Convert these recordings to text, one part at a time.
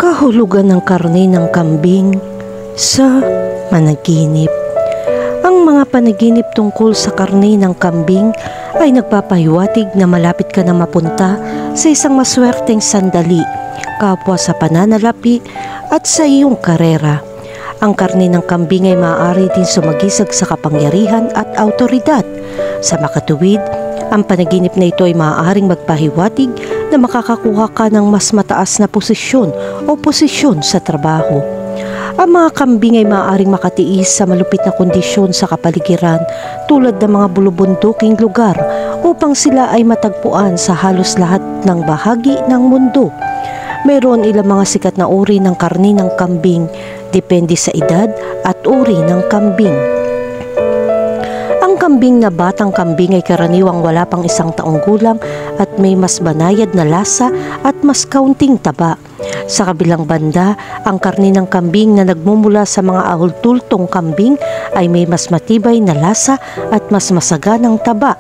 Kahulugan ng karne ng kambing sa panaginip. Ang mga panaginip tungkol sa karne ng kambing ay nagpapahiwatig na malapit ka na mapunta sa isang maswerteng sandali, kapwa sa pananalapi at sa iyong karera. Ang karne ng kambing ay maaari din sumagisag sa kapangyarihan at autoridad. Sa makatuwid, ang panaginip na ito ay maaaring magpahiwatig na makakakuha ka ng mas mataas na posisyon o posisyon sa trabaho. Ang mga kambing ay maaaring makatiis sa malupit na kondisyon sa kapaligiran tulad ng mga bulubunduking lugar upang sila ay matagpuan sa halos lahat ng bahagi ng mundo. Mayroon ilang mga sikat na uri ng karne ng kambing, depende sa edad at uri ng kambing. Ang kambing na batang kambing ay karaniwang wala pang 1 taong gulang at may mas banayad na lasa at mas kaunting taba. Sa kabilang banda, ang karne ng kambing na nagmumula sa mga ahultultong kambing ay may mas matibay na lasa at mas masaganang taba.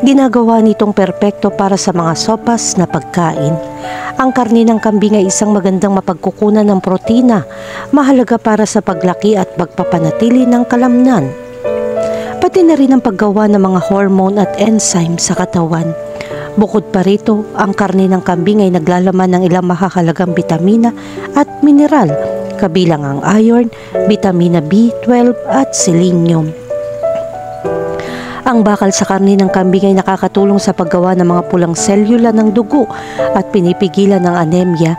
Ginagawa nitong perpekto para sa mga sopas na pagkain. Ang karne ng kambing ay isang magandang mapagkukunan ng protina, mahalaga para sa paglaki at pagpapanatili ng kalamnan. Pati na rin ang paggawa ng mga hormone at enzyme sa katawan. Bukod pa rito, ang karne ng kambing ay naglalaman ng ilang makakalagang bitamina at mineral, kabilang ang iron, bitamina B12 at selenium. Ang bakal sa karne ng kambing ay nakakatulong sa paggawa ng mga pulang selula ng dugo at pinipigilan ng anemia.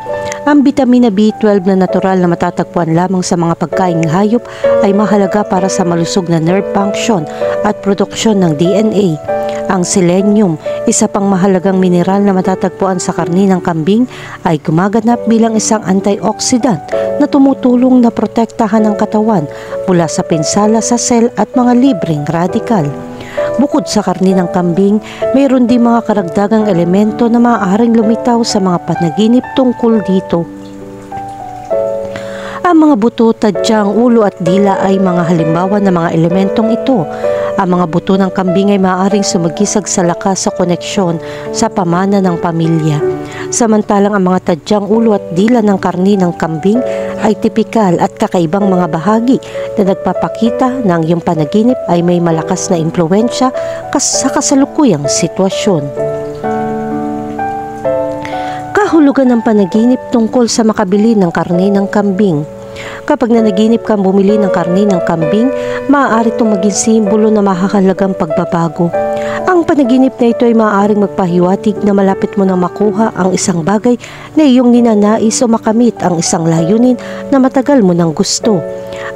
Ang bitamina B12 na natural na matatagpuan lamang sa mga pagkaing hayop ay mahalaga para sa malusog na nerve function at produksyon ng DNA. Ang selenium, isa pang mahalagang mineral na matatagpuan sa karne ng kambing, ay gumaganap bilang isang antioxidant na tumutulong na protektahan ang katawan mula sa pinsala sa sel at mga libreng radikal. Bukod sa karne ng kambing, mayroon din mga karagdagang elemento na maaaring lumitaw sa mga panaginip tungkol dito. Ang mga buto, tadyang, ulo at dila ay mga halimbawa ng mga elementong ito. Ang mga buto ng kambing ay maaaring sumagisag sa lakas sa koneksyon sa pamana ng pamilya. Samantalang ang mga tadyang, ulo at dila ng karne ng kambing ay tipikal at kakaibang mga bahagi na nagpapakita na ang iyong panaginip ay may malakas na impluwensya sa kasalukuyang sitwasyon. Kahulugan ng panaginip tungkol sa makabili ng karne ng kambing. Kapag nanaginip kang bumili ng karne ng kambing, maaari itong maging simbolo na mahahalagang pagbabago. Ang panaginip na ito ay maaaring magpahiwatig na malapit mo nang makuha ang isang bagay na iyong ninanais o makamit ang isang layunin na matagal mo nang gusto.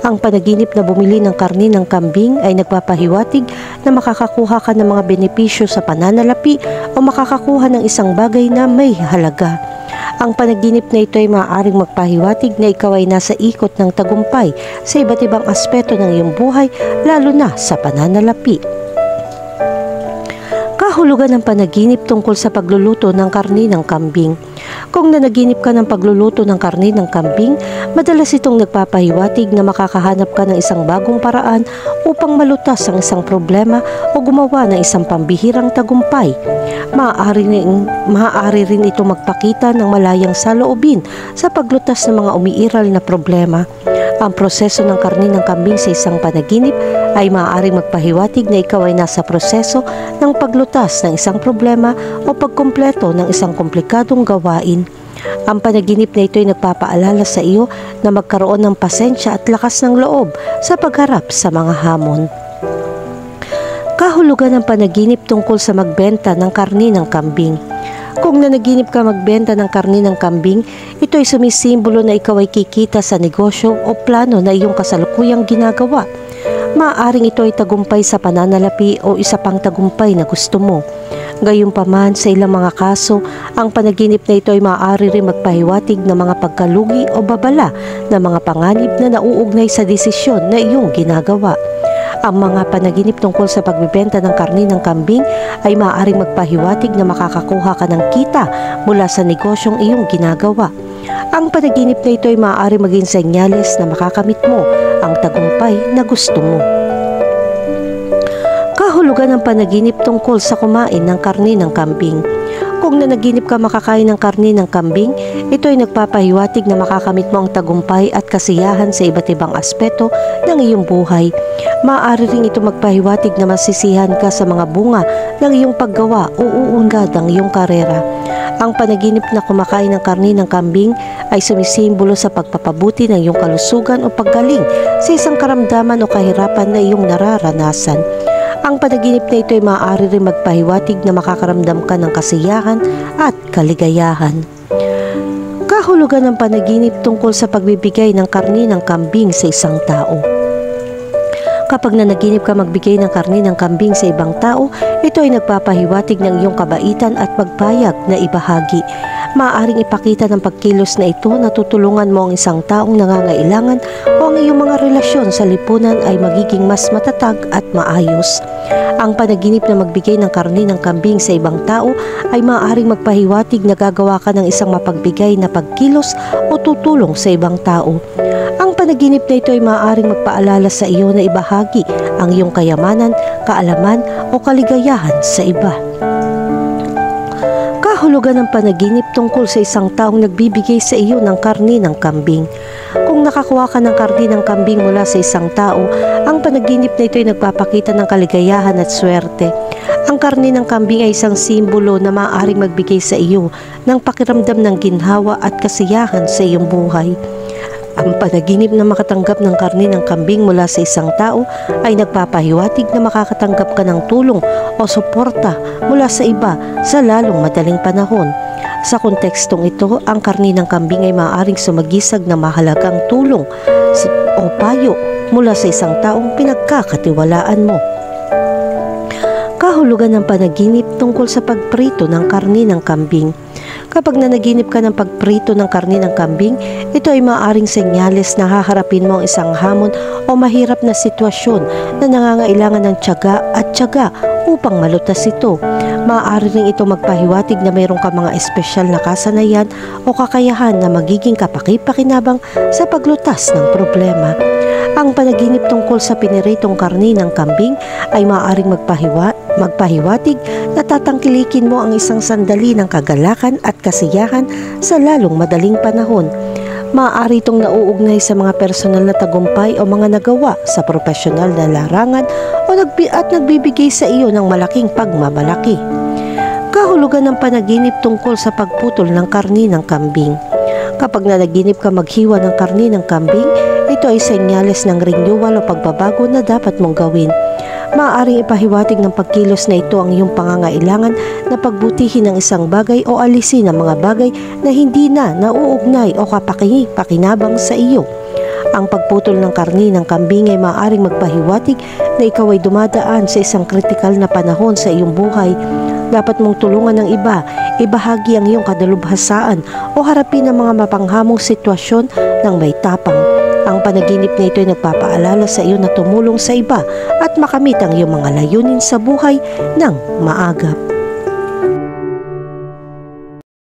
Ang panaginip na bumili ng karne ng kambing ay nagpapahiwatig na makakakuha ka ng mga benepisyo sa pananalapi o makakakuha ng isang bagay na may halaga. Ang panaginip na ito ay maaaring magpahiwatig na ikaw ay nasa ikot ng tagumpay sa iba't ibang aspeto ng iyong buhay, lalo na sa pananalapi. Kahulugan ng panaginip tungkol sa pagluluto ng karne ng kambing. Kung nanaginip ka ng pagluluto ng karne ng kambing, madalas itong nagpapahiwatig na makakahanap ka ng isang bagong paraan upang malutas ang isang problema o gumawa ng isang pambihirang tagumpay. Maaari rin itong magpakita ng malayang saloobin sa paglutas ng mga umiiral na problema. Ang proseso ng karne ng kambing sa isang panaginip ay maaaring magpahiwatig na ikaw ay nasa proseso ng paglutas ng isang problema o pagkumpleto ng isang komplikadong gawain. Ang panaginip na ito ay nagpapaalala sa iyo na magkaroon ng pasensya at lakas ng loob sa pagharap sa mga hamon. Kahulugan ng panaginip tungkol sa magbenta ng karne ng kambing. Kung nanaginip ka magbenta ng karne ng kambing, ito ay sumisimbolo na ikaw ay kikita sa negosyo o plano na iyong kasalukuyang ginagawa. Maaaring ito ay tagumpay sa pananalapi o isa pang tagumpay na gusto mo. Gayunpaman, sa ilang mga kaso, ang panaginip na ito ay maaari rin magpahiwatig ng mga pagkalugi o babala na mga panganib na nauugnay sa desisyon na iyong ginagawa. Ang mga panaginip tungkol sa pagbibenta ng karne ng kambing ay maaaring magpahiwatig na makakakuha ka ng kita mula sa negosyong iyong ginagawa. Ang panaginip na ito ay maaari maging senyales na makakamit mo ang tagumpay na gusto mo. Kahulugan ng panaginip tungkol sa kumain ng karne ng kambing. Kung Kung nanaginip ka makakain ng karne ng kambing, ito ay nagpapahiwatig na makakamit mo ang tagumpay at kasiyahan sa iba't ibang aspeto ng iyong buhay. Maaari ring ito magpahiwatig na masisihan ka sa mga bunga ng iyong paggawa o uunlad ng iyong karera. Ang panaginip na kumakain ng karne ng kambing ay sumisimbolo sa pagpapabuti ng iyong kalusugan o paggaling sa isang karamdaman o kahirapan na iyong nararanasan. Ang panaginip na ito ay maaari rin magpahiwatig na makakaramdam ka ng kasiyahan at kaligayahan. Kahulugan ng panaginip tungkol sa pagbibigay ng karne ng kambing sa isang tao. Kapag nanaginip ka magbigay ng karne ng kambing sa ibang tao, ito ay nagpapahiwatig ng iyong kabaitan at pagpayag na ibahagi. Maaaring ipakita ng pagkilos na ito na tutulungan mo ang isang taong nangangailangan o ang iyong mga relasyon sa lipunan ay magiging mas matatag at maayos. Ang panaginip na magbigay ng karne ng kambing sa ibang tao ay maaaring magpahiwatig na gagawa ka ng isang mapagbigay na pagkilos o tutulong sa ibang tao. Ang panaginip na ito ay maaaring magpaalala sa iyo na ibahagi ang iyong kayamanan, kaalaman o kaligayahan sa iba. Kahulugan ng panaginip tungkol sa isang taong nagbibigay sa iyo ng karne ng kambing. Kung nakakuha ka ng karne ng kambing mula sa isang tao, ang panaginip na ito ay nagpapakita ng kaligayahan at swerte. Ang karne ng kambing ay isang simbolo na maaaring magbigay sa iyo ng pakiramdam ng ginhawa at kasiyahan sa iyong buhay. Ang panaginip na makatanggap ng karne ng kambing mula sa isang tao ay nagpapahiwatig na makakatanggap ka ng tulong o suporta mula sa iba sa lalong madaling panahon. Sa kontekstong ito, ang karne ng kambing ay maaaring sumagisag na mahalagang tulong o payo mula sa isang taong pinagkakatiwalaan mo. Kahulugan ng panaginip tungkol sa pagprito ng karne ng kambing. Kapag nanaginip ka ng pagprito ng karne ng kambing, ito ay maaaring senyales na haharapin mo ang isang hamon o mahirap na sitwasyon na nangangailangan ng tiyaga at tiyaga upang malutas ito. Maaari rin ito magpahiwatig na mayroon ka mga espesyal na kasanayan o kakayahan na magiging kapaki-pakinabang sa paglutas ng problema. Ang panaginip tungkol sa piniritong karne ng kambing ay maaaring magpahiwatig na tatangkilikin mo ang isang sandali ng kagalakan at kasiyahan sa lalong madaling panahon. Maaari itong nauugnay sa mga personal na tagumpay o mga nagawa sa profesional na larangan at nagbibigay sa iyo ng malaking pagmamalaki. Kahulugan ng panaginip tungkol sa pagputol ng karne ng kambing. Kapag nanaginip ka maghiwa ng karne ng kambing, ito ay senyales ng renewal o pagbabago na dapat mong gawin. Maaaring ipahiwatig ng pagkilos na ito ang iyong pangangailangan na pagbutihin ng isang bagay o alisin ang mga bagay na hindi na nauugnay o kapaki-pakinabang sa iyo. Ang pagputol ng karne ng kambing ay maaaring magpahiwatig na ikaw ay dumadaan sa isang kritikal na panahon sa iyong buhay. Dapat mong tulungan ng iba, ibahagi ang iyong kadalubhasaan o harapin ang mga mapanghamong sitwasyon ng may tapang. Ang panaginip na ito ay nagpapaalala sa iyo na tumulong sa iba at makamit ang iyong mga layunin sa buhay ng maagap.